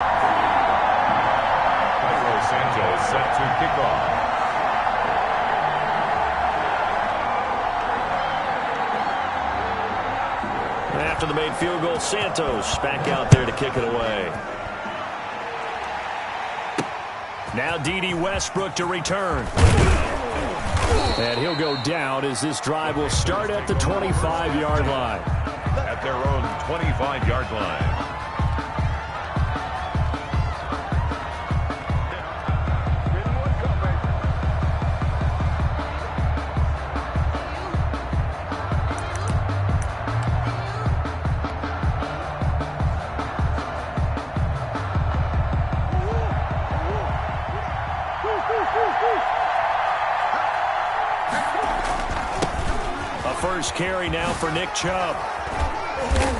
Santos set to kick off. After the made field goal, Santos back out there to kick it away. Now D.D. Westbrook to return. And he'll go down as this drive will start at the 25-yard line. At their own 25-yard line. First carry now for Nick Chubb.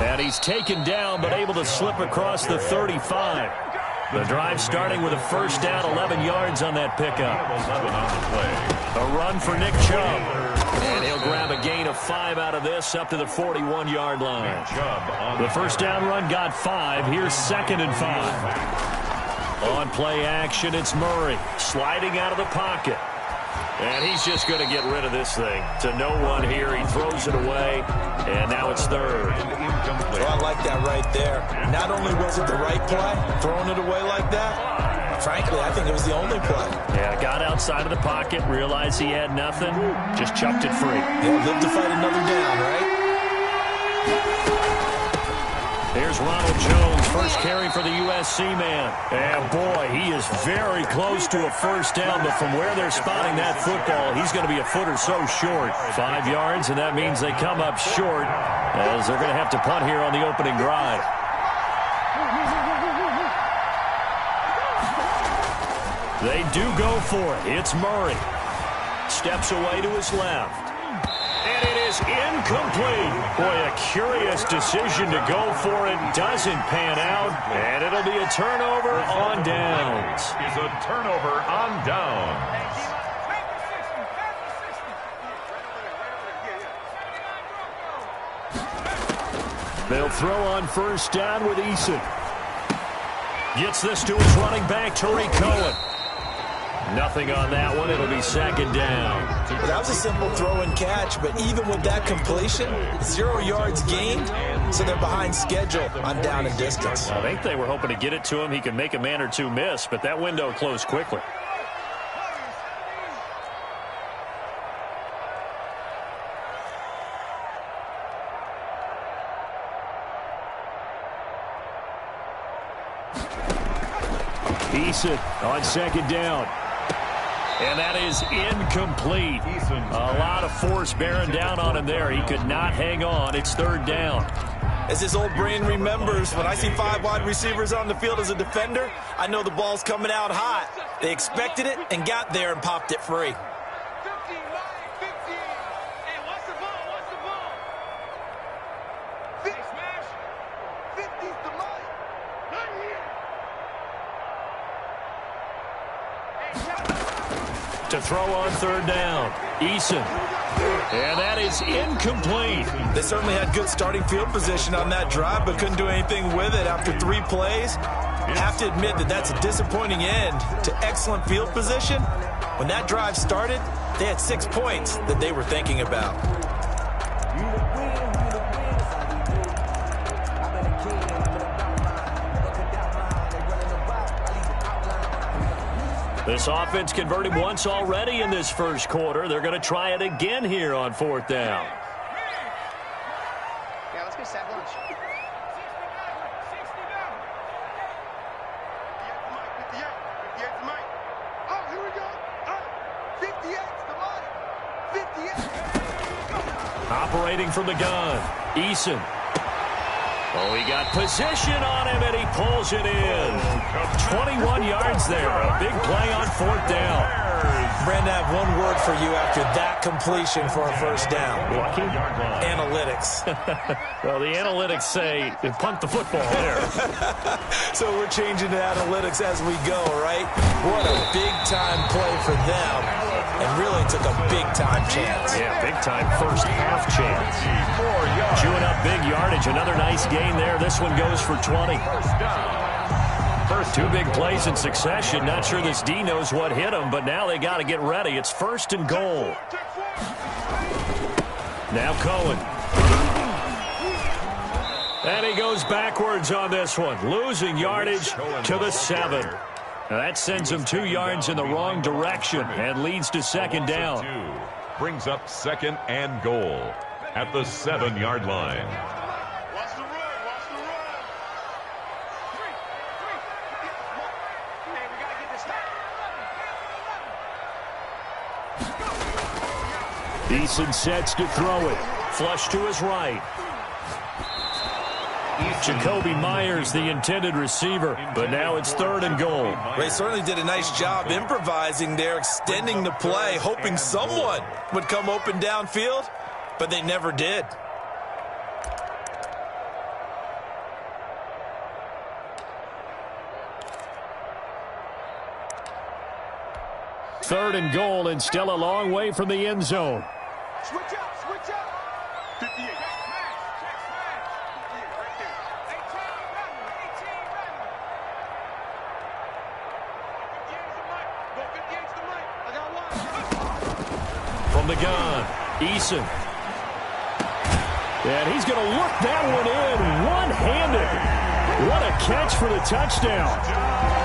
And he's taken down but able to slip across the 35. The drive starting with a first down, 11 yards on that pickup. 11 on the play. A run for Nick Chubb. And he'll grab a gain of 5 out of this up to the 41-yard line. The first down run got 5. Here's 2nd and 5. On play action, it's Murray sliding out of the pocket. And he's just going to get rid of this thing to no one here. He throws it away, and now it's 3rd. Well, I like that right there. Not only was it the right play, throwing it away like that, frankly, I think it was the only play. Yeah, got outside of the pocket, realized he had nothing, just chucked it free. Yeah, live to fight another down, right? Here's Ronald Jones, first carry for the USC man. And boy, he is very close to a first down, but from where they're spotting that football, he's going to be a foot or so short. 5 yards, and that means they come up short as they're going to have to punt here on the opening drive. They do go for it. It's Murray. Steps away to his left. And it is incomplete. Boy, a curious decision to go for it. Doesn't pan out. And it'll be a turnover on downs. Is a turnover on downs. They'll throw on first down with Eason. Gets this to his running back, Tariq Cohen. Nothing on that one. It'll be 2nd down. Well, that was a simple throw and catch, but even with that completion, 0 yards gained, so they're behind schedule on down and distance. I think they were hoping to get it to him. He could make a man or two miss, but that window closed quickly. Eason on 2nd down. And that is incomplete. A lot of force bearing down on him there. He could not hang on. It's 3rd down. As his old brain remembers, when I see 5 wide receivers on the field as a defender, I know the ball's coming out hot. They expected it and got there and popped it free. To throw on 3rd down. Eason. And that is incomplete. They certainly had good starting field position on that drive, but couldn't do anything with it after 3 plays. Have to admit that that's a disappointing end to excellent field position. When that drive started, they had 6 points that they were thinking about. This offense converted once already in this first quarter. They're going to try it again here on 4th down. Yeah, let's go set lunch. Oh, here we go. 58's the line. 58. Operating from the gun. Eason. Oh, he got position on him, and he pulls it in. 21 yards there. A big play on 4th down. Brandon, I have one word for you after that completion for a first down. Lucky? Analytics. Well, the analytics say punt the football there. So we're changing to analytics as we go, right? What a big-time play for them. And really took a big-time chance. Yeah, big-time first half chance. Chewing up big yardage. Another nice gain there. This one goes for 20. First. Two big plays in succession. Not sure this D knows what hit him, but now they got to get ready. It's 1st and goal. Now Cohen. And he goes backwards on this one, losing yardage to the 7. Now that sends him 2 yards in the wrong direction and leads to 2nd down. Brings up 2nd and goal at the 7-yard line. Watch the run. Watch the run. 3. Man, we got to get this stop. Eason sets to throw it. Flush to his right. Jacoby Myers, the intended receiver, but now it's 3rd and goal. They certainly did a nice job improvising there, extending the play, hoping someone would come open downfield, but they never did. Third and goal, and still a long way from the end zone. Switch up. 58. From the gun, Eason. And he's going to look that one in one-handed. What a catch for the touchdown.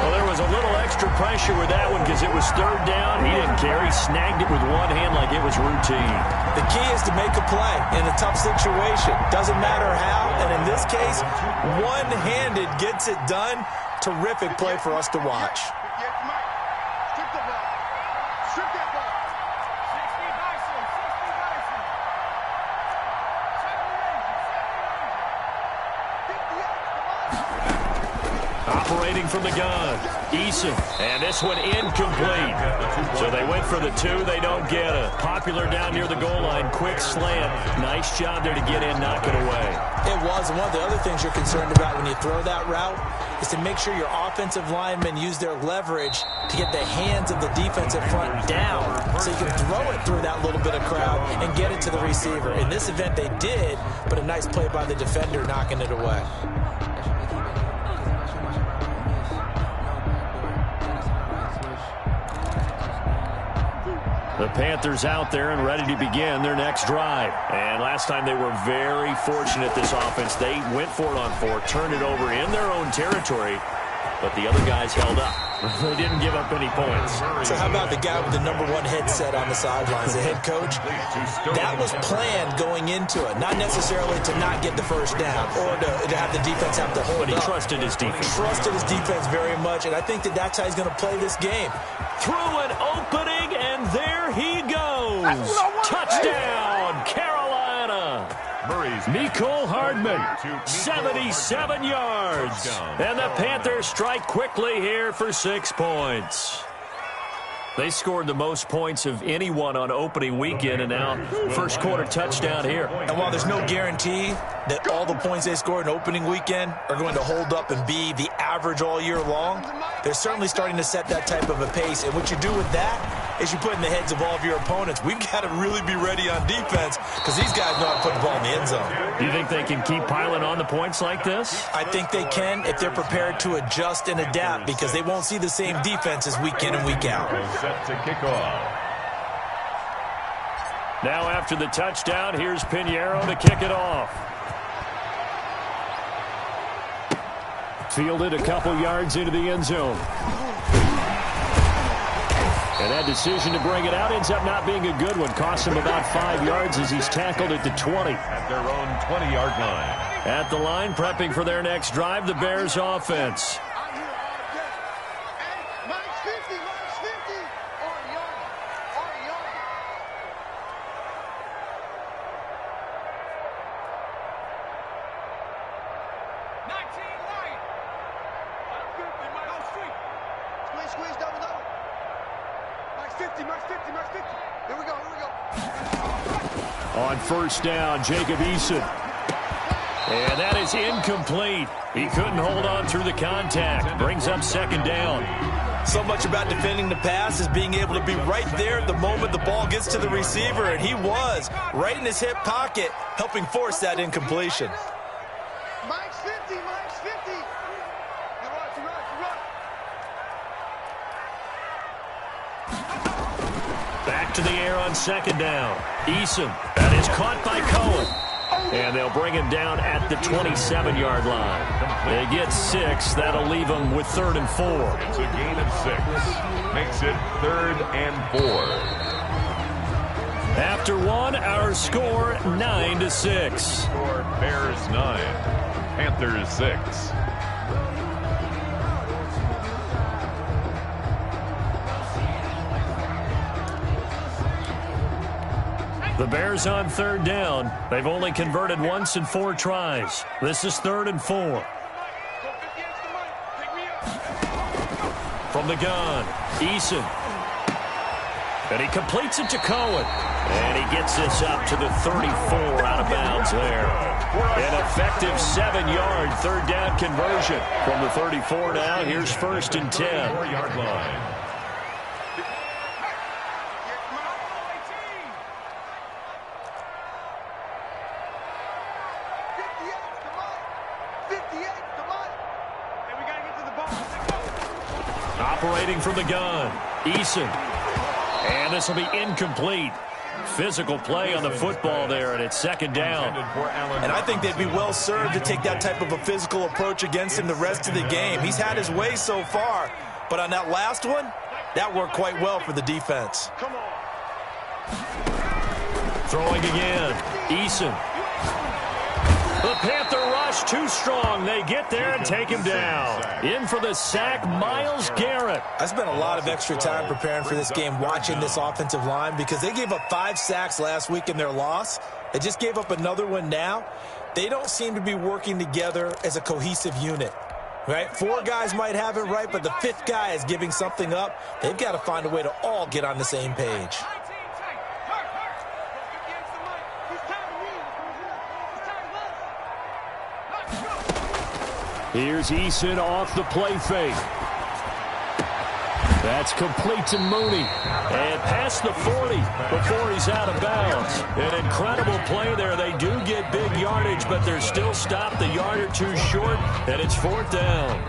Well, there was a little extra pressure with that one because it was 3rd down. He didn't care. He snagged it with one hand like it was routine. The key is to make a play in a tough situation. Doesn't matter how, and in this case, one-handed gets it done. Terrific play for us to watch. Strip the ball. Strip that ball. 60 Bison. 60 Bison. 58. Operating from the gun, Eason, and this one incomplete. So they went for the 2, they don't get it. Popular down near the goal line, quick slant. Nice job there to get in, knock it away. It was, and one of the other things you're concerned about when you throw that route is to make sure your offensive linemen use their leverage to get the hands of the defensive front down so you can throw it through that little bit of crowd and get it to the receiver. In this event, they did, but a nice play by the defender knocking it away. The Panthers out there and ready to begin their next drive. And last time they were very fortunate, this offense. They went for it on 4, turned it over in their own territory, but the other guys held up. They didn't give up any points. So how about the guy with the number 1 headset on the sidelines, the head coach? That was planned going into it, not necessarily to not get the first down or to have the defense have to hold up. But he trusted his defense. Trusted his defense very much, and I think that's how he's going to play this game. Through an opening, and there he goes. Touchdown, Carolina. Mecole Hardman, 77 yards. And the Panthers strike quickly here for 6 points. They scored the most points of anyone on opening weekend, and now first quarter touchdown here. And while there's no guarantee that all the points they scored in opening weekend are going to hold up and be the average all year long, they're certainly starting to set that type of a pace. And what you do with that is you put in the heads of all of your opponents, we've got to really be ready on defense because these guys know how to put the ball in the end zone. Do you think they can keep piling on the points like this? I think they can if they're prepared to adjust and adapt because they won't see the same defenses week in and week out. Set to kick off. Now after the touchdown, here's Pinheiro to kick it off. Fielded a couple yards into the end zone. And that decision to bring it out ends up not being a good one. Cost him about 5 yards as he's tackled at the 20. At their own 20-yard line. At the line, prepping for their next drive, the Bears offense. Squeeze, double. Max 50. Here we go. On first down, Jacob Eason. And that is incomplete. He couldn't hold on through the contact. Brings up second down. So much about defending the pass is being able to be right there at the moment the ball gets to the receiver, and he was right in his hip pocket, helping force that incompletion. Max 50. You're right. to the air on second down. Eason. That is caught by Cohen. And they'll bring him down at the 27-yard line. They get 6. That'll leave them with 3rd and 4. It's a gain of 6. Makes it 3rd and 4. After 1, our score 9-6. Score Bears 9, Panthers 6. The Bears on 3rd down. They've only converted once in 4 tries. This is 3rd and 4. From the gun, Eason. And he completes it to Cohen. And he gets this up to the 34 out of bounds there. An effective 7-yard 3rd down conversion. From the 34 now, here's 1st and 10. 4-yard line. Operating from the gun, Eason. And this will be incomplete. Physical play on the football there, and it's 2nd down. And I think they'd be well served to take that type of a physical approach against him the rest of the game. He's had his way so far, but on that last one, that worked quite well for the defense. Throwing again, Eason. The Panther rush too strong. They get there and take him down. In for the sack, Myles Garrett. I spent a lot of extra time preparing for this game watching this offensive line because they gave up 5 sacks last week in their loss. They just gave up another one now. They don't seem to be working together as a cohesive unit. Right? 4 guys might have it right, but the 5th guy is giving something up. They've got to find a way to all get on the same page. Here's Eason off the play fake. That's complete to Mooney. And past the 40 before he's out of bounds. An incredible play there. They do get big yardage, but they're still stopped a yard or 2 short, and it's 4th down.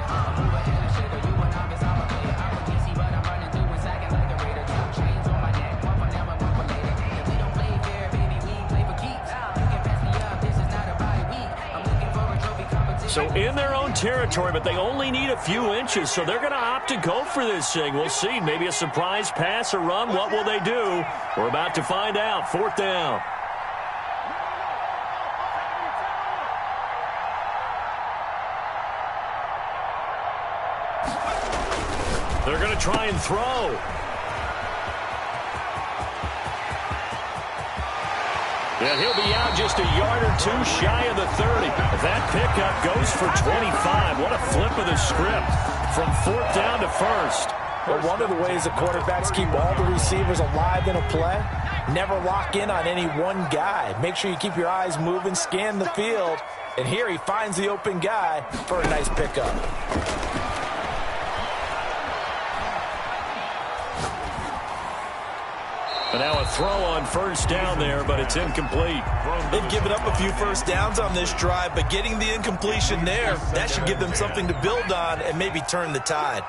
So in their own territory, but they only need a few inches, so they're going to opt to go for this thing. We'll see. Maybe a surprise pass or run. What will they do? We're about to find out. 4th down. They're going to try and throw. Yeah, he'll be out just a yard or 2 shy of the 30. That pickup goes for 25. What a flip of the script from 4th down to 1st. Well, one of the ways the quarterbacks keep all the receivers alive in a play, never lock in on any one guy. Make sure you keep your eyes moving, scan the field, and here he finds the open guy for a nice pickup. And now a throw on 1st down there, but it's incomplete. They've given up a few 1st downs on this drive, but getting the incompletion there, that should give them something to build on and maybe turn the tide.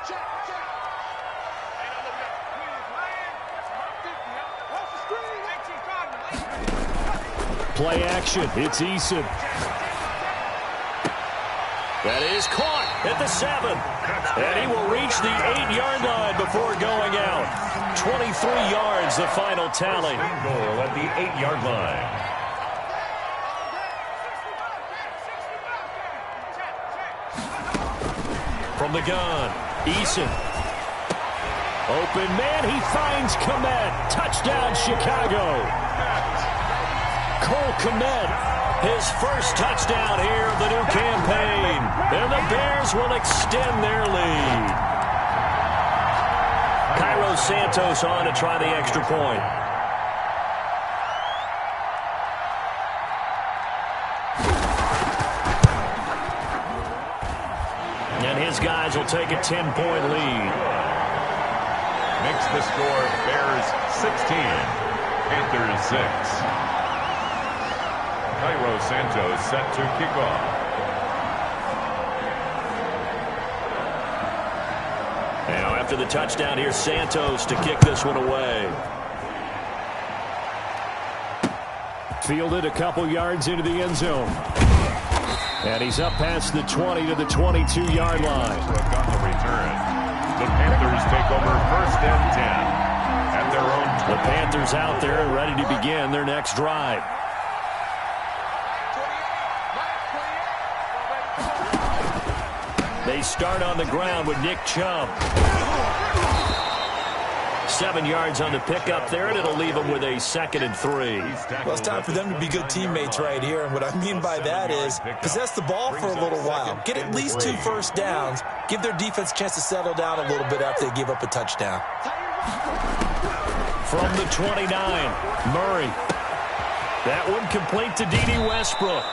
Play action. It's Eason. That is caught at the 7. And he will reach the 8-yard line before going out. 23 yards, the final tally. Goal at the 8-yard line. From the gun, Eason. Open man, he finds Kmet. Touchdown, Chicago. Cole Kmet, his first touchdown here of the new campaign. And the Bears will extend their lead. Cairo Santos on to try the extra point. And his guys will take a 10-point lead. Makes the score Bears 16, Panthers 6. Cairo Santos set to kick off. Now after the touchdown, here's Santos to kick this one away. Fielded a couple yards into the end zone. And he's up past the 20 to the 22-yard line. On the return, the Panthers take over 1st and 10 at their own 20. The Panthers out there and ready to begin their next drive. They start on the ground with Nick Chubb. 7 yards on the pickup there, and it'll leave them with a 2nd and 3. Well, it's time for them to be good teammates right here. And what I mean by that is possess the ball for a little while. Get at least 2 first downs. Give their defense a chance to settle down a little bit after they give up a touchdown. From the 29, Murray. That one complete to D.D. Westbrook.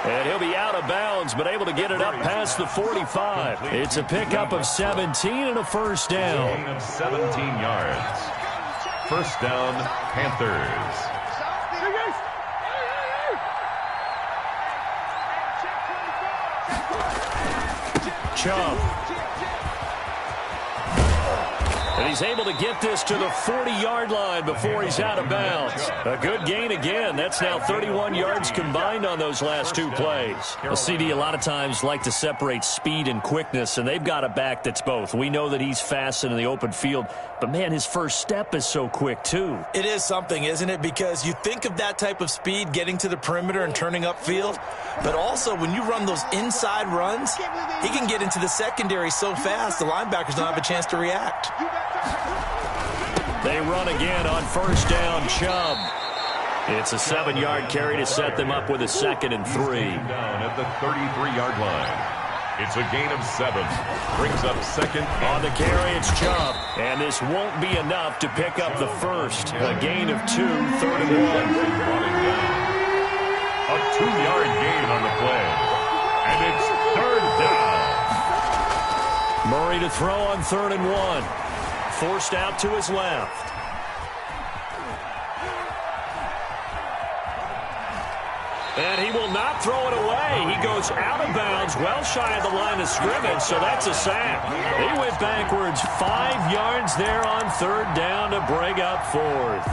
And he'll be out of bounds, but able to get it up past the 45. It's a pickup of 17 and a first down. Gain of 17 yards. First down, Panthers. Chubb. And he's able to get this to the 40-yard line before he's out of bounds. A good gain again. That's now 31 yards combined on those last 2 plays. A CD a lot of times like to separate speed and quickness, and they've got a back that's both. We know that he's fast in the open field, but, man, his first step is so quick, too. It is something, isn't it? Because you think of that type of speed getting to the perimeter and turning upfield, but also when you run those inside runs, he can get into the secondary so fast the linebackers don't have a chance to react. They run again on first down, Chubb. It's a 7-yard carry to set them up with a 2nd and 3. Down at the 33-yard line. It's a gain of 7. Brings up 2nd. On the carry, it's Chubb. And this won't be enough to pick up the first. A gain of 2, 3rd and 1. A 2-yard gain on the play. And it's 3rd down. Murray to throw on 3rd and 1. Forced out to his left. And he will not throw it away. He goes out of bounds, well shy of the line of scrimmage, so that's a sack. He went backwards 5 yards there on 3rd down to bring up 4th.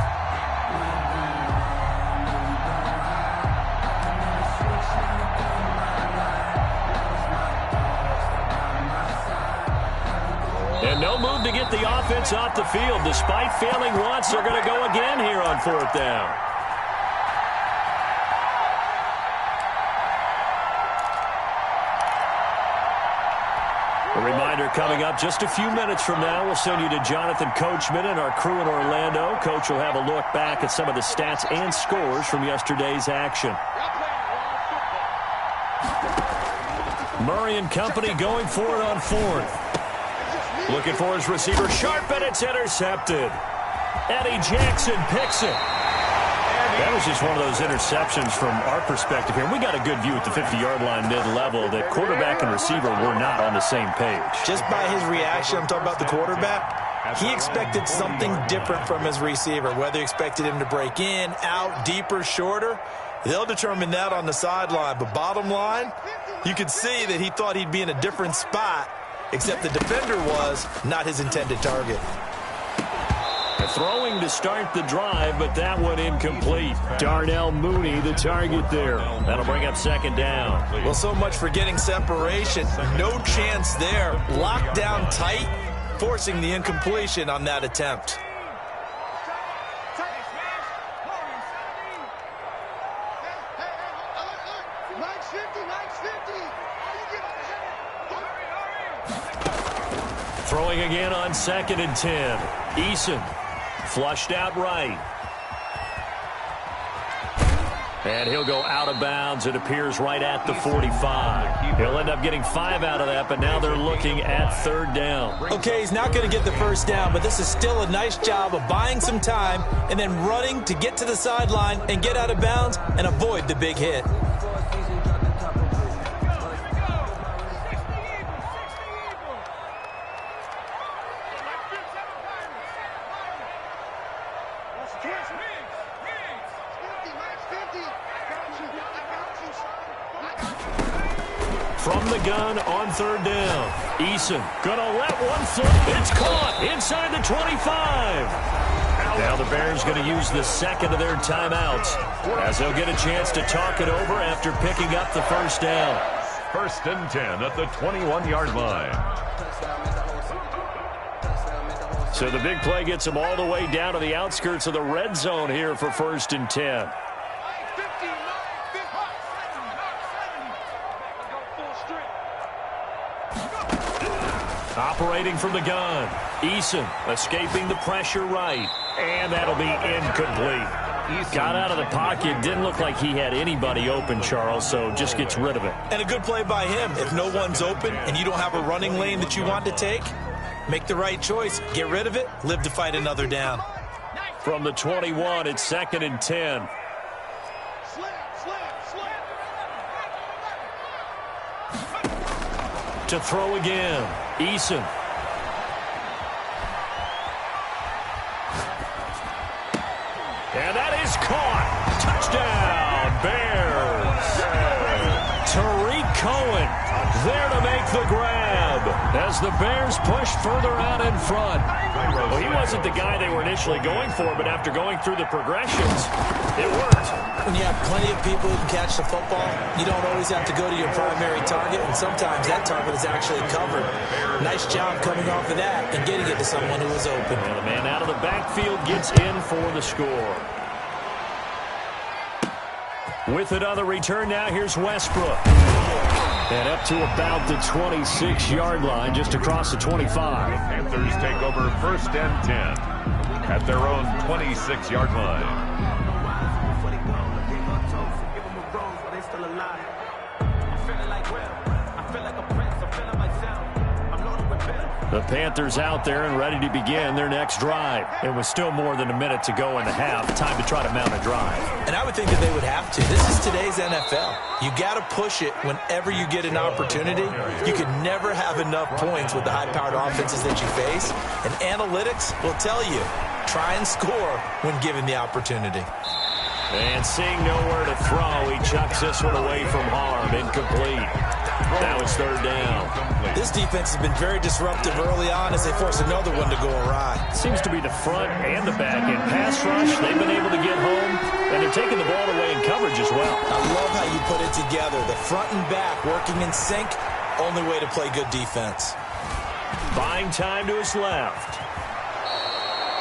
And no move to get the offense off the field. Despite failing once, they're going to go again here on 4th down. A reminder coming up just a few minutes from now, we'll send you to Jonathan Coachman and our crew in Orlando. Coach will have a look back at some of the stats and scores from yesterday's action. Murray and company going for it on 4th. Looking for his receiver, sharp, and it's intercepted. Eddie Jackson picks it. That was just one of those interceptions from our perspective here. We got a good view at the 50-yard line mid-level that quarterback and receiver were not on the same page. Just by his reaction, I'm talking about the quarterback, he expected something different from his receiver, whether he expected him to break in, out, deeper, shorter. They'll determine that on the sideline. But bottom line, you could see that he thought he'd be in a different spot, except the defender was not his intended target. Throwing to start the drive, but that one incomplete. Darnell Mooney, the target there. That'll bring up 2nd down. Well, so much for getting separation. No chance there. Locked down tight, forcing the incompletion on that attempt. Throwing again on 2nd and 10. Eason. Flushed out right. And he'll go out of bounds. It appears right at the 45. He'll end up getting 5 out of that, but now they're looking at 3rd down. Okay, he's not going to get the first down, but this is still a nice job of buying some time and then running to get to the sideline and get out of bounds and avoid the big hit. From the gun on 3rd down. Eason gonna let one flip. It's caught inside the 25. Now the Bears going to use the second of their timeouts as they'll get a chance to talk it over after picking up the first down. 1st and 10 at the 21-yard line. So the big play gets them all the way down to the outskirts of the red zone here for 1st and 10. Operating from the gun. Eason escaping the pressure right. And that'll be incomplete. Got out of the pocket. Didn't look like he had anybody open, Charles, so just gets rid of it. And a good play by him. If no one's open and you don't have a running lane that you want to take, make the right choice. Get rid of it. Live to fight another down. From the 21, it's 2nd and 10. To throw again. Eason. And that is caught. Touchdown, Bears. Tariq Cohen there to make the grab as the Bears push further out in front. Well, he wasn't the guy they were initially going for, but after going through the progressions, it worked. When you have plenty of people who can catch the football, you don't always have to go to your primary target, and sometimes that target is actually covered. Nice job coming off of that and getting it to someone who was open. And the man out of the backfield gets in for the score. With it on the return now, here's Westbrook. And up to about the 26-yard line, just across the 25. The Panthers take over 1st and 10 at their own 26-yard line. The Panthers out there and ready to begin their next drive. It was still more than a minute to go in the half. Time to try to mount a drive. And I would think that they would have to. This is today's NFL. You got to push it whenever you get an opportunity. You can never have enough points with the high-powered offenses that you face. And analytics will tell you, try and score when given the opportunity. And seeing nowhere to throw, he chucks this one away from harm. Incomplete. Now it's 3rd down. This defense has been very disruptive early on as they force another one to go awry. Seems to be the front and the back in pass rush. They've been able to get home, and they're taking the ball away in coverage as well. I love how you put it together. The front and back working in sync, only way to play good defense. Buying time to his left.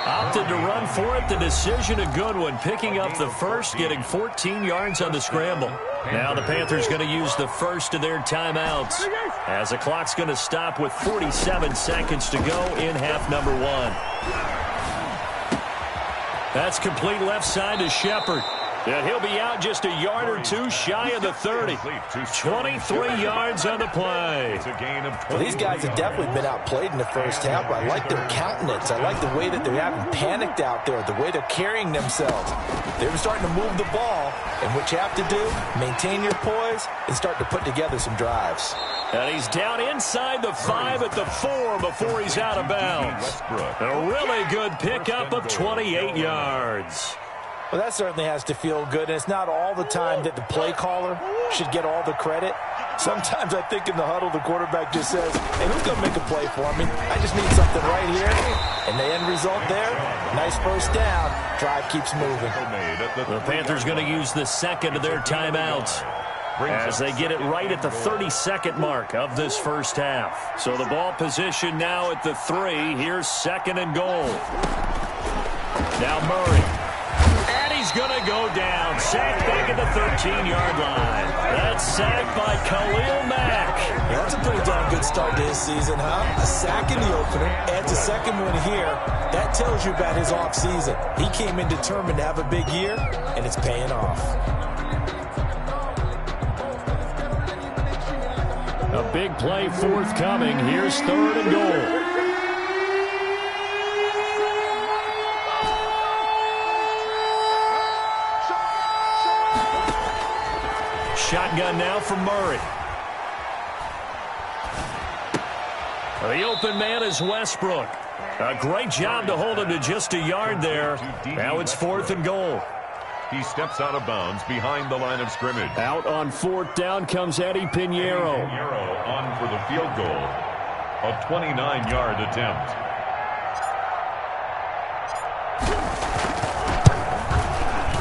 Opted to run for it. The decision a good one. Picking up the first, getting 14 yards on the scramble. Now the Panthers going to use the first of their timeouts as the clock's going to stop with 47 seconds to go in half number 1. That's complete left side to Shepard. And he'll be out just a yard or two shy of the 30. 23 yards on the play. Well, these guys have definitely been outplayed in the first half. I like their countenance. I like the way that they're having panicked out there, the way they're carrying themselves. They were starting to move the ball, and what you have to do, maintain your poise and start to put together some drives. And he's down inside the 5 at the 4 before he's out of bounds. A really good pickup of 28 yards. Well, that certainly has to feel good, and it's not all the time that the play caller should get all the credit. Sometimes I think in the huddle, the quarterback just says, hey, who's going to make a play for me? I just need something right here. And the end result there, nice first down. Drive keeps moving. The Panthers going to use the second of their timeouts as they get it right at the 32nd mark of this first half. So the ball position now at the 3. Here's 2nd and goal. Now Murray. He's going to go down. Sacked back at the 13-yard line. That's sacked by Khalil Mack. Yeah, that's a pretty darn good start to his season, huh? A sack in the opener, adds a second one here. That tells you about his offseason. He came in determined to have a big year, and it's paying off. A big play forthcoming. Here's 3rd and goal. Shotgun now for Murray. The open man is Westbrook. A great job to hold him to just a yard there. Now it's 4th and goal. He steps out of bounds behind the line of scrimmage. Out on 4th down comes Eddie Pinheiro. Pinheiro on for the field goal. A 29-yard attempt.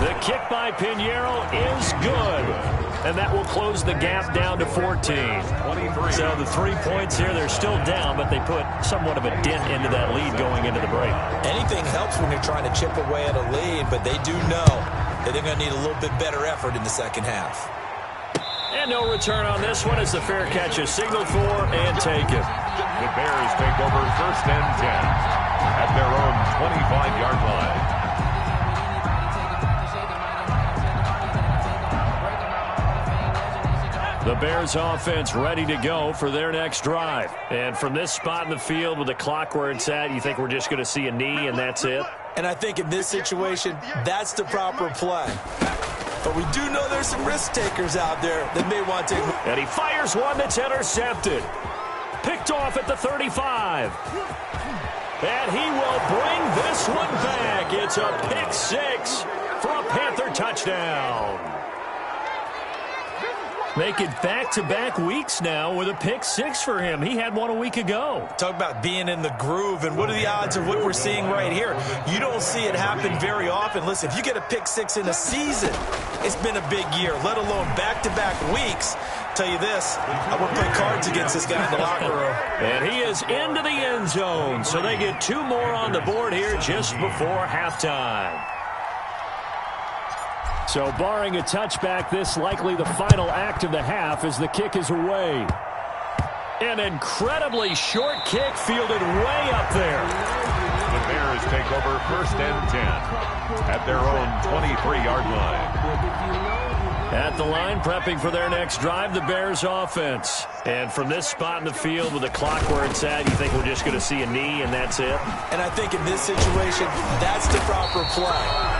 The kick by Pinheiro is good. And that will close the gap down to 14. So the 3 points here, they're still down, but they put somewhat of a dent into that lead going into the break. Anything helps when you're trying to chip away at a lead, but they do know that they're going to need a little bit better effort in the second half. And no return on this one as the fair catch is signaled for and taken. The Bears take over 1st and 10 at their own 25-yard line. The Bears offense ready to go for their next drive. And from this spot in the field with the clock where it's at, you think we're just going to see a knee and that's it? And I think in this situation, that's the proper play. But we do know there's some risk takers out there that may want to. And he fires one that's intercepted. Picked off at the 35. And he will bring this one back. It's a pick six for a Panther touchdown. Make it back-to-back weeks now with a pick six for him. He had one a week ago. Talk about being in the groove, and what are the odds of what we're seeing right here? You don't see it happen very often. Listen, if you get a pick six in a season, it's been a big year, let alone back-to-back weeks. Tell you this, I would play cards against this guy in the locker room. And he is into the end zone, so they get 2 more on the board here just before halftime. So barring a touchback, this likely the final act of the half as the kick is away. An incredibly short kick fielded way up there. The Bears take over 1st and 10 at their own 23-yard line. At the line, prepping for their next drive, the Bears offense. And from this spot in the field with the clock where it's at, you think we're just going to see a knee and that's it? And I think in this situation, that's the proper play.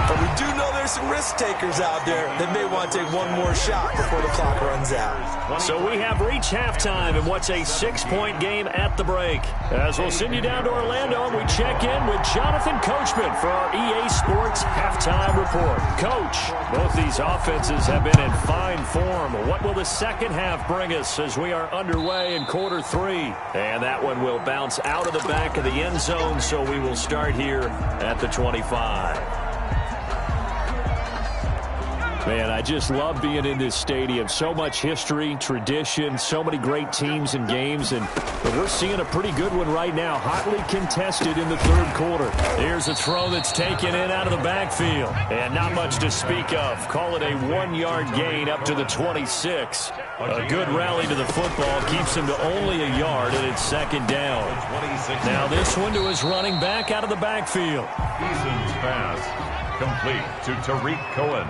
But we do know there's some risk takers out there that may want to take one more shot before the clock runs out. So we have reached halftime in what's a 6-point game at the break. As we'll send you down to Orlando, and we check in with Jonathan Coachman for our EA Sports Halftime Report. Coach, both these offenses have been in fine form. What will the second half bring us as we are underway in quarter 3? And that one will bounce out of the back of the end zone, so we will start here at the 25. Man, I just love being in this stadium. So much history, tradition, so many great teams and games, and we're seeing a pretty good one right now, hotly contested in the third quarter. Here's a throw that's taken in out of the backfield, and not much to speak of. Call it a 1-yard gain up to the 26. A good rally to the football keeps him to only a yard, and it's second down. Now this one to his running back out of the backfield. Eason's pass complete to Tariq Cohen.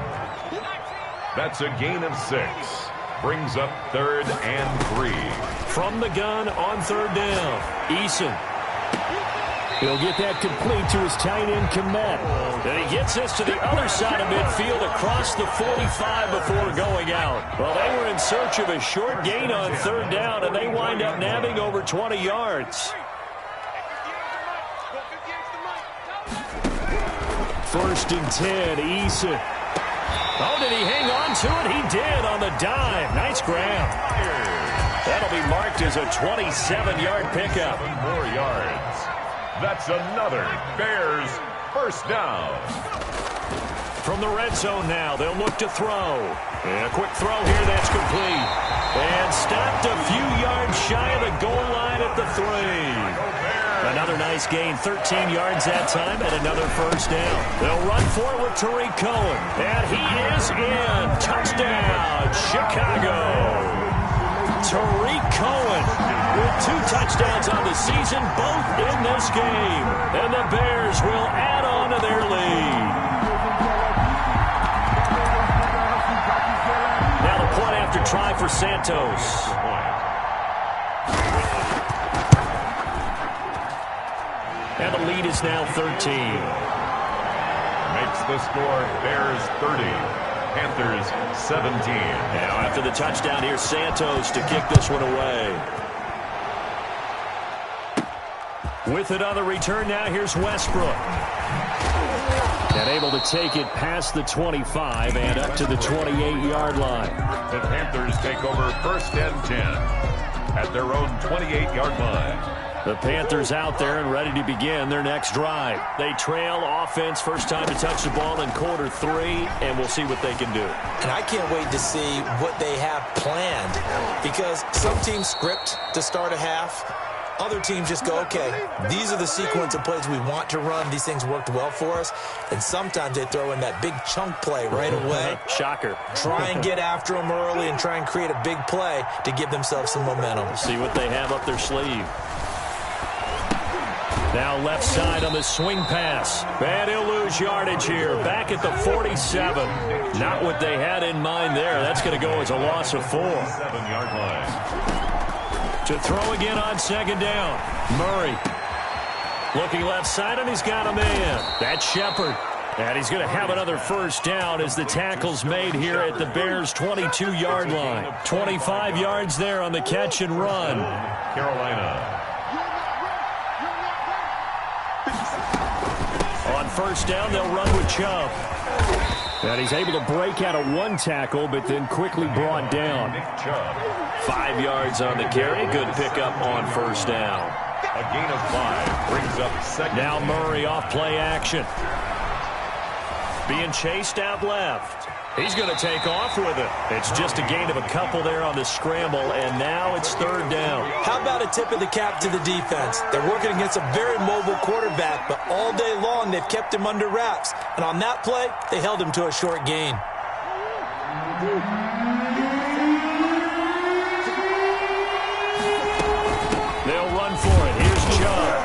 That's a gain of 6. Brings up 3rd and 3. From the gun on 3rd down. Eason. He'll get that complete to his tight end, Komet. And he gets us to the other side of midfield across the 45 before going out. Well, they were in search of a short gain on 3rd down, and they wind up nabbing over 20 yards. 1st and 10, Eason. Oh, did he hang on to it? He did on the dive. Nice grab. That'll be marked as a 27-yard pickup. 7 more yards. That's another Bears first down. From the red zone now, they'll look to throw. And a quick throw here that's complete. And stopped a few yards shy of the goal line at the 3. Another nice gain, 13 yards that time, and another first down. They'll run for it with Tariq Cohen. And he is in. Touchdown, Chicago. Tariq Cohen with 2 touchdowns on the season, both in this game. And the Bears will add on to their lead. Now the point after try for Santos. And the lead is now 13. Makes the score Bears 30, Panthers 17. Now after the touchdown, here's Santos to kick this one away. With it on the return now, here's Westbrook. And able to take it past the 25 and up to the 28-yard line. The Panthers take over 1st and 10 at their own 28-yard line. The Panthers out there and ready to begin their next drive. They trail offense, first time to touch the ball in quarter 3, and we'll see what they can do. And I can't wait to see what they have planned, because some teams script to start a half. Other teams just go, okay, these are the sequence of plays we want to run. These things worked well for us. And sometimes they throw in that big chunk play right away. Shocker. Try and get after them early and try and create a big play to give themselves some momentum. See what they have up their sleeve. Now left side on the swing pass. And he'll lose yardage here. Back at the 47. Not what they had in mind there. That's going to go as a loss of 4. 7-yard line. To throw again on second down. Murray. Looking left side, and he's got a man. That's Shepard. And he's going to have another first down as the tackle's made here at the Bears' 22-yard line. 25 yards there on the catch and run. Carolina. On first down, they'll run with Chubb. And he's able to break out of one tackle, but then quickly brought down. 5 yards on the carry. Good pickup on first down. A gain of 5 brings up second. Now Murray off play action. Being chased out left. He's going to take off with it. It's just a gain of a couple there on the scramble, and now it's third down. How about a tip of the cap to the defense? They're working against a very mobile quarterback, but all day long they've kept him under wraps. And on that play, they held him to a short gain. They'll run for it. Here's Chubb.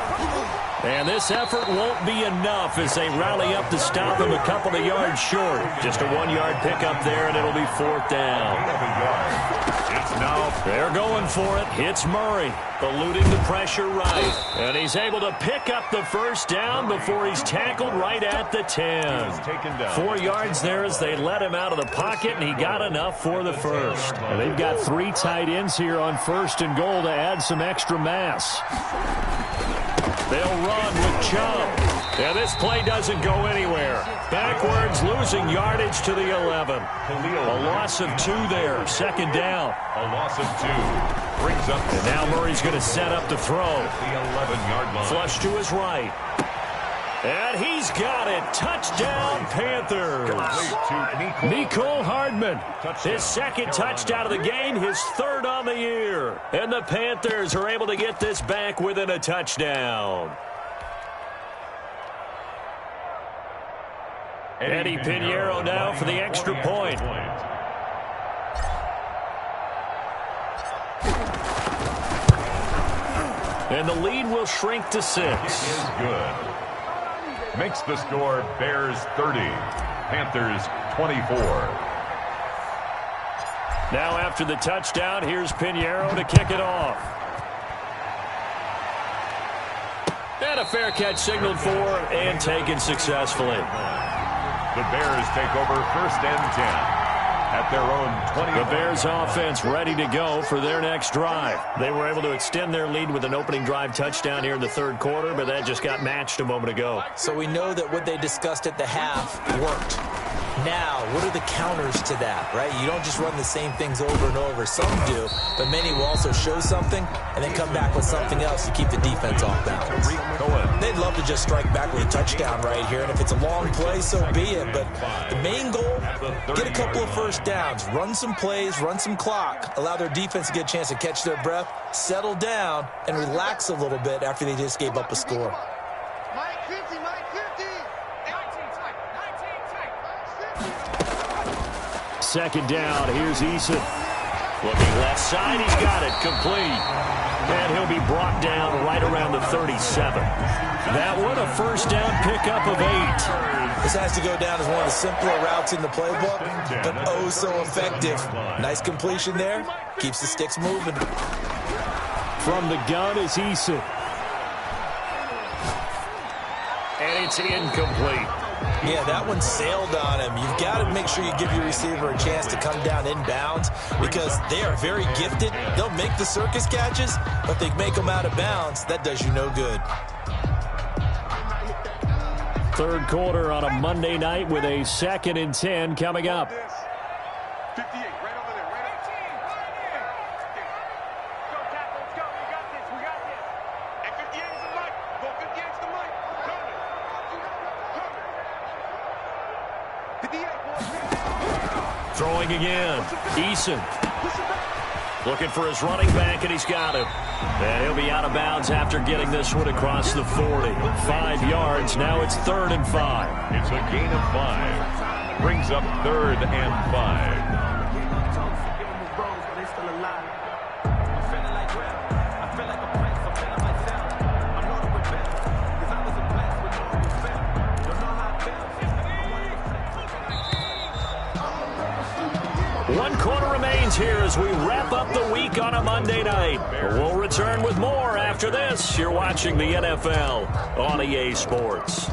And this effort won't be enough as they rally up to stop him a couple of yards short. Just a 1-yard pickup there, and it'll be fourth down. It's now. They're going for it. Hits Murray, eluding the pressure right. And he's able to pick up the first down before he's tackled right at the 10. 4 yards there as they let him out of the pocket, and he got enough for the first. And they've got 3 tight ends here on first and goal to add some extra mass. They'll run with Chubb. And this play doesn't go anywhere. Backwards, losing yardage to the 11. A loss of 2 there. Second down. A loss of 2 brings up. And now Murray's going to set up to throw. The 11-yard line. Flush to his right. And he's got it. Touchdown, Panthers. Mecole Hardman. His second touchdown of the game, his third on the year. And the Panthers are able to get this back within a touchdown. Eddie Pinheiro now for the extra point. And the lead will shrink to 6. It is good. Makes the score Bears 30, Panthers 24. Now after the touchdown, here's Pinheiro to kick it off. And a fair catch signaled for and taken successfully. The Bears take over first and 10. At their own 20. The Bears offense ready to go for their next drive. They were able to extend their lead with an opening drive touchdown here in the third quarter, but that just got matched a moment ago. So we know that what they discussed at the half worked. Now, what are the counters to that, right? You don't just run the same things over and over. Some do, but many will also show something and then come back with something else to keep the defense off balance. They'd love to just strike back with a touchdown right here, and if it's a long play, so be it. But the main goal, get a couple of first downs, run some plays, run some clock, allow their defense to get a chance to catch their breath, settle down, and relax a little bit after they just gave up a score. Mike 50, Mike 50. 19 tight, 19 tight. Second down, here's Eason. Looking left side, he's got it, complete. And he'll be brought down right around the 37. That one, a first down pickup of 8. This has to go down as one of the simpler routes in the playbook, but oh so effective. Nice completion there, keeps the sticks moving. From the gun is Eason. And it's incomplete. Yeah, that one sailed on him. You've got to make sure you give your receiver a chance to come down inbounds because they are very gifted. They'll make the circus catches, but they make them out of bounds. That does you no good. Third quarter on a Monday night with a 2nd and 10 coming up. 58, right over there, right 18, right here. Go, Cap, let's go. We got this, we got this. Throwing again. Eason. Looking for his running back, and he's got him. And he'll be out of bounds after getting this one across the 40. 5 yards. Now it's 3rd and 5. It's a gain of 5. Brings up 3rd and 5. One quarter remains here as we wrap up the week on a Monday night. We'll return with more after this. You're watching the NFL on EA Sports.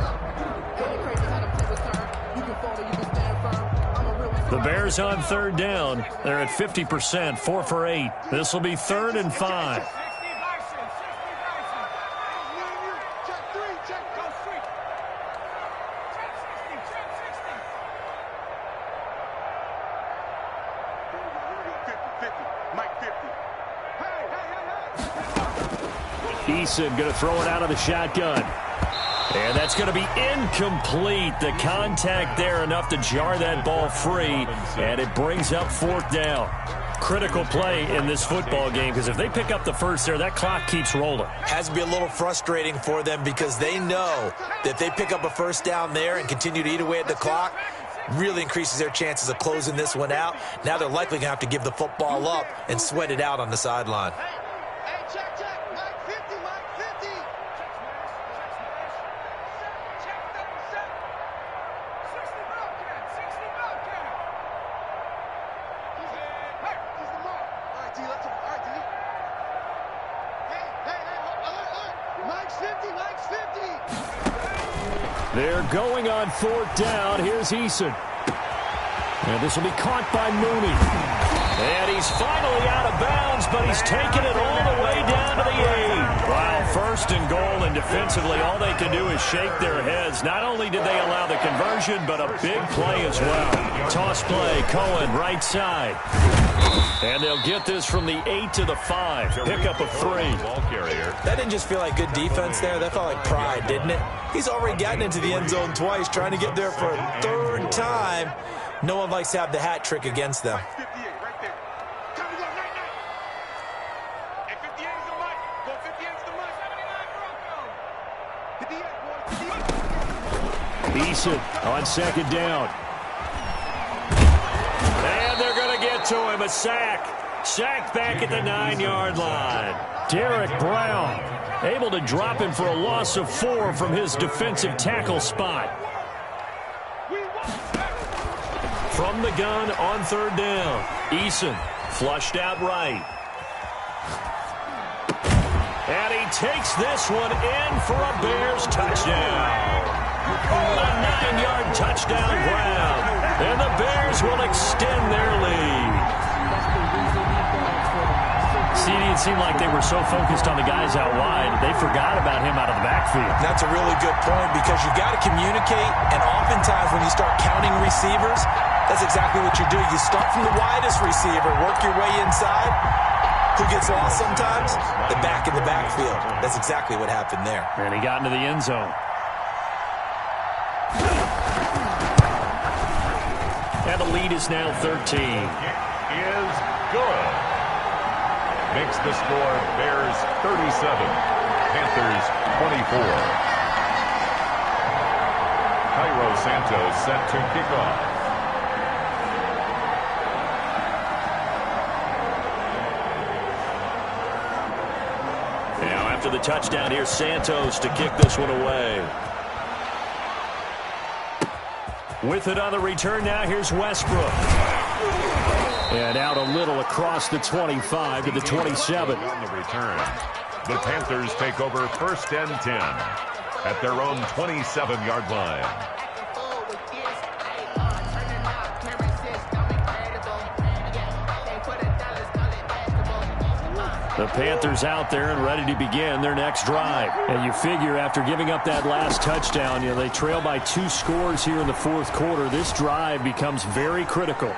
The Bears on 3rd down. They're at 50%, 4 for 8. This will be 3rd and 5. Eason going to throw it out of the shotgun. And that's going to be incomplete. The contact there enough to jar that ball free. And it brings up 4th down. Critical play in this football game because if they pick up the first there, that clock keeps rolling. Has to be a little frustrating for them because they know that if they pick up a first down there and continue to eat away at the clock, really increases their chances of closing this one out. Now they're likely going to have to give the football up and sweat it out on the sideline. They're going on 4th down. Here's Eason. And this will be caught by Mooney. And he's finally out of bounds, but he's taken it all the way down to the 8. Wow, 1st and goal, and defensively all they can do is shake their heads. Not only did they allow the conversion, but a big play as well. Toss play, Cohen, right side. And they'll get this from the 8 to the 5. Pick up a 3. That didn't just feel like good defense there. That felt like pride, didn't it? He's already gotten into the end zone twice, trying to get there for a 3rd time. No one likes to have the hat trick against them. Eason on 2nd down. And they're going to get to him. A sack. Sack back at the 9-yard line. Derek Brown able to drop him for a loss of 4 from his defensive tackle spot. From the gun on 3rd down. Eason flushed out right. And he takes this one in for a Bears touchdown. A 9-yard touchdown grab. And the Bears will extend their lead. It seemed like they were so focused on the guys out wide, they forgot about him out of the backfield. That's a really good point because you've got to communicate, and oftentimes when you start counting receivers, that's exactly what you do. You start from the widest receiver, work your way inside. Who gets lost sometimes? The back in the backfield. That's exactly what happened there. And he got into the end zone. And the lead is now 13. Is good. Makes the score Bears 37, Panthers 24. Cairo Santos set to kick off. Now after the touchdown, here's Santos to kick this one away. With it on the return now, here's Westbrook. And out a little across the 25 to the 27. On the return, the Panthers take over 1st and 10 at their own 27-yard line. The Panthers out there and ready to begin their next drive. And you figure after giving up that last touchdown, they trail by 2 scores here in the 4th quarter. This drive becomes very critical.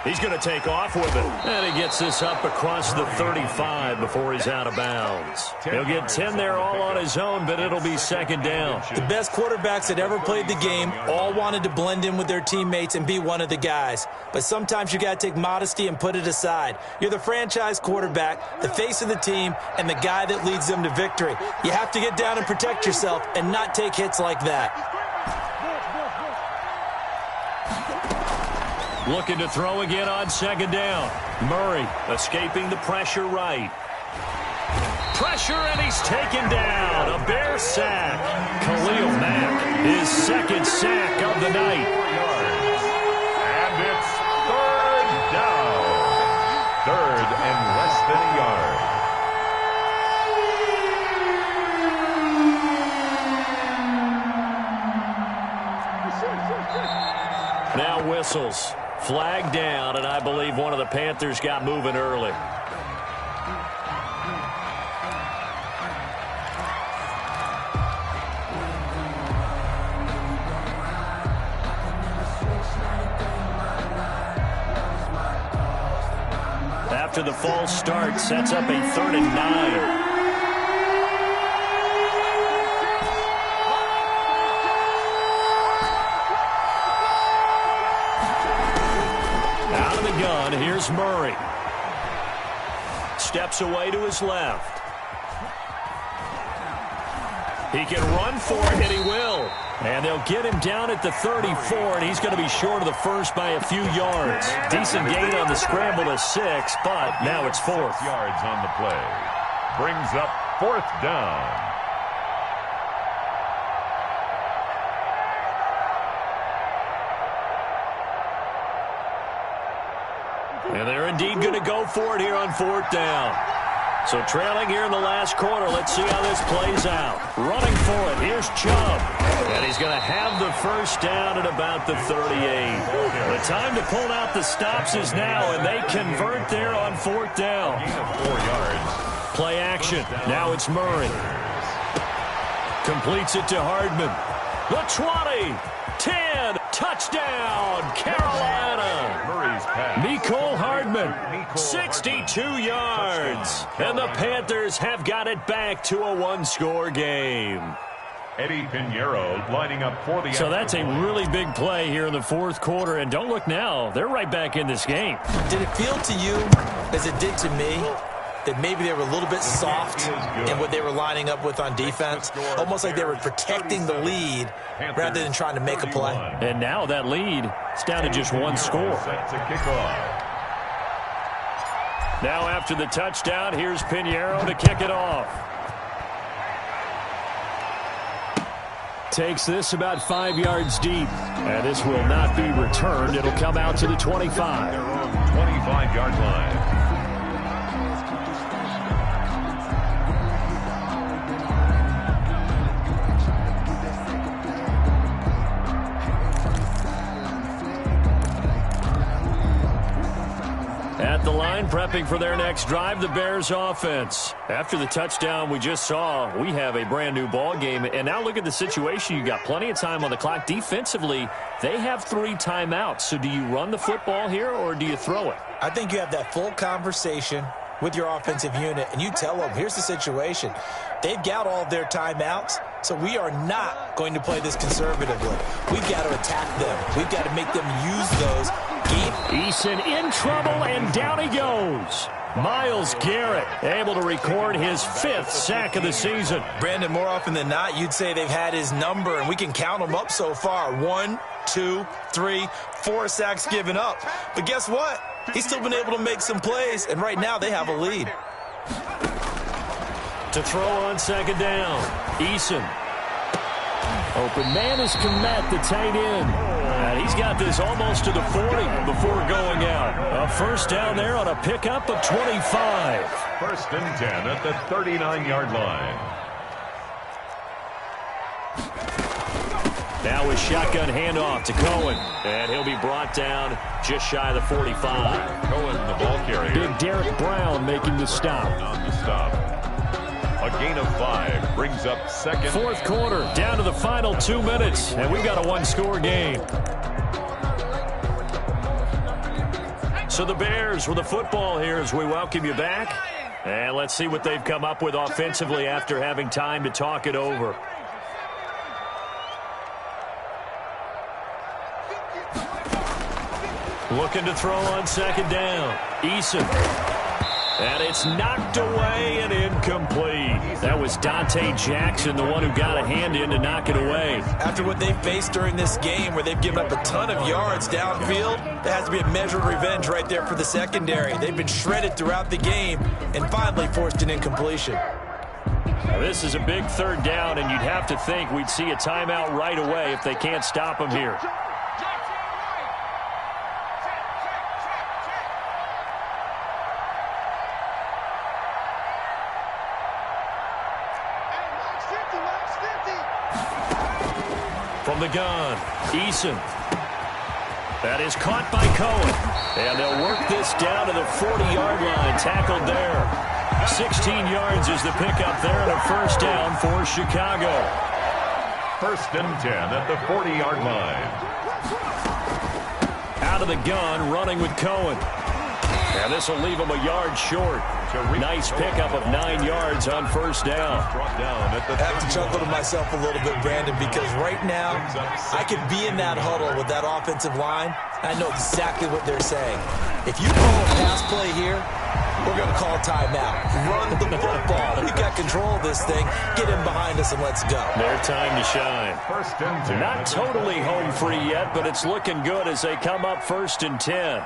He's going to take off with it. And he gets this up across the 35 before he's out of bounds. He'll get 10 there all on his own, but it'll be second down. The best quarterbacks that ever played the game all wanted to blend in with their teammates and be one of the guys. But sometimes you got to take modesty and put it aside. You're the franchise quarterback, the face of the team, and the guy that leads them to victory. You have to get down and protect yourself and not take hits like that. Looking to throw again on second down. Murray escaping the pressure right. Pressure, and he's taken down. A Bear sack. Khalil Mack, his second sack of the night. And it's third down. Third and less than a yard. Now whistles. Flag down, and I believe one of the Panthers got moving early. After the false start, sets up a 3rd and 9. Here's Murray. Steps away to his left. He can run for it, and he will. And they'll get him down at the 34, and he's going to be short of the first by a few yards. Decent gain on the scramble to 6, but now it's 4th. Yards on the play. Brings up 4th down. And they're indeed going to go for it here on 4th down. So trailing here in the last quarter. Let's see how this plays out. Running for it. Here's Chubb. And he's going to have the first down at about the 38. The time to pull out the stops is now, and they convert there on 4th down. 4 yards. Play action. Now it's Murray. Completes it to Hardman. The 20. 10. Touchdown, Carolina. Murray's pass. Mecole Hardman, 62 yards. And the Panthers have got it back to a one-score game. Eddie Pinheiro lining up for the... So that's a really big play here in the 4th quarter. And don't look now, they're right back in this game. Did it feel to you, as it did to me, that maybe they were a little bit soft in what they were lining up with on defense? Almost like they were protecting the lead rather than trying to make a play. And now that lead is down to just 1 score. Set to kick off. Now after the touchdown, here's Pinheiro to kick it off. Takes this about 5 yards deep. And this will not be returned. It'll come out to the 25. Their own 25-yard line. At the line, prepping for their next drive, the Bears offense. After the touchdown we just saw, we have a brand new ball game. And now look at the situation. You got plenty of time on the clock. Defensively, they have 3 timeouts. So do you run the football here or do you throw it? I think you have that full conversation with your offensive unit, and you tell them, here's the situation. They've got all of their timeouts, so we are not going to play this conservatively. We've got to attack them. We've got to make them use those. Eason in trouble, and down he goes. Myles Garrett able to record his 5th sack of the season. Brandon, more often than not, you'd say they've had his number, and we can count them up so far. 1, 2, 3, 4 sacks given up. But guess what? He's still been able to make some plays, and right now they have a lead. To throw on second down, Eason. Open man is Kmet, the tight end. And he's got this almost to the 40 before going out. A first down there on a pickup of 25. 1st and 10 at the 39-yard line. Now a shotgun handoff to Cohen. And he'll be brought down just shy of the 45. Cohen, the ball carrier. Big Derek Brown making the stop. On the stop. A gain of 5 brings up 2nd. 4th quarter, down to the final 2 minutes. And we've got a one-score game. So the Bears with the football here as we welcome you back. And let's see what they've come up with offensively after having time to talk it over. Looking to throw on second down. Eason. And it's knocked away and incomplete. That was Dante Jackson, the one who got a hand in to knock it away. After what they've faced during this game where they've given up a ton of yards downfield, there has to be a measure of revenge right there for the secondary. They've been shredded throughout the game and finally forced an incompletion. Now, this is a big third down, and you'd have to think we'd see a timeout right away if they can't stop them here. From the gun, Eason. That is caught by Cohen. And they'll work this down to the 40-yard line. Tackled there. 16 yards is the pickup there and a first down for Chicago. 1st and 10 at the 40-yard line. Out of the gun, running with Cohen. And this will leave him a yard short. Nice pickup of 9 yards on first down. I have to chuckle to myself a little bit, Brandon, because right now I could be in that huddle with that offensive line. I know exactly what they're saying. If you call a pass play here, we're going to call timeout. Run the football. We've got control of this thing. Get him behind us and let's go. Their time to shine. 1st and 10. Not totally home free yet, but it's looking good as they come up 1st and 10.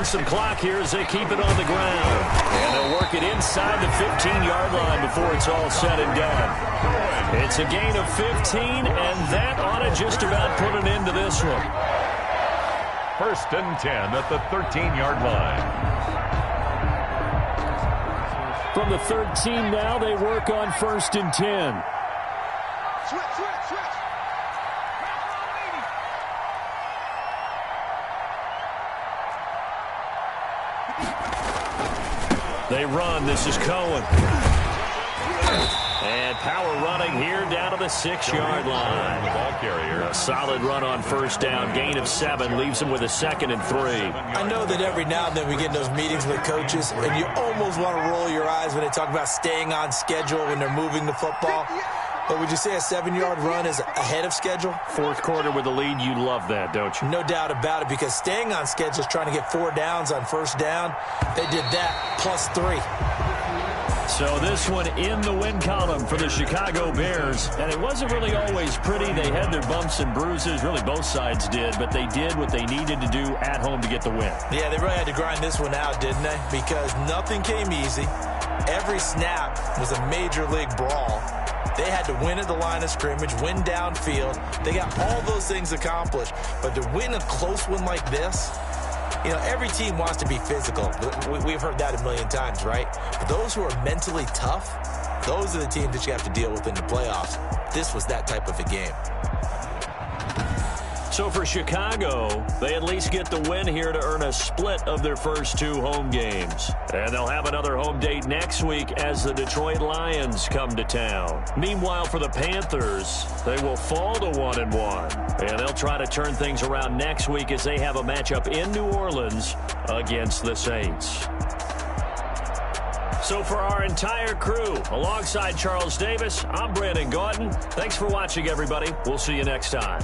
Some clock here as they keep it on the ground. And they'll work it inside the 15-yard line before it's all said and done. It's a gain of 15, and that ought to just about put an end to this one. 1st and 10 at the 13-yard line. From the 13 now, they work on 1st and 10. Switch. They run. This is Cohen. And power running here down to the 6-yard line. Ball carrier. A solid run on first down. Gain of 7 leaves him with a 2nd and 3. I know that every now and then we get in those meetings with coaches, and you almost want to roll your eyes when they talk about staying on schedule when they're moving the football. But would you say a 7-yard run is ahead of schedule? 4th quarter with the lead, you love that, don't you? No doubt about it, because staying on schedule is trying to get 4 downs on first down. They did that plus 3. So this one in the win column for the Chicago Bears. And it wasn't really always pretty. They had their bumps and bruises. Really, both sides did. But they did what they needed to do at home to get the win. Yeah, they really had to grind this one out, didn't they? Because nothing came easy. Every snap was a major league brawl. They had to win at the line of scrimmage, win downfield. They got all those things accomplished. But to win a close one like this, you know, every team wants to be physical. We've heard that a million times, right? But those who are mentally tough, those are the teams that you have to deal with in the playoffs. This was that type of a game. So for Chicago, they at least get the win here to earn a split of their first 2 home games. And they'll have another home date next week as the Detroit Lions come to town. Meanwhile, for the Panthers, they will fall to 1-1. And they'll try to turn things around next week as they have a matchup in New Orleans against the Saints. So for our entire crew, alongside Charles Davis, I'm Brandon Gautin. Thanks for watching, everybody. We'll see you next time.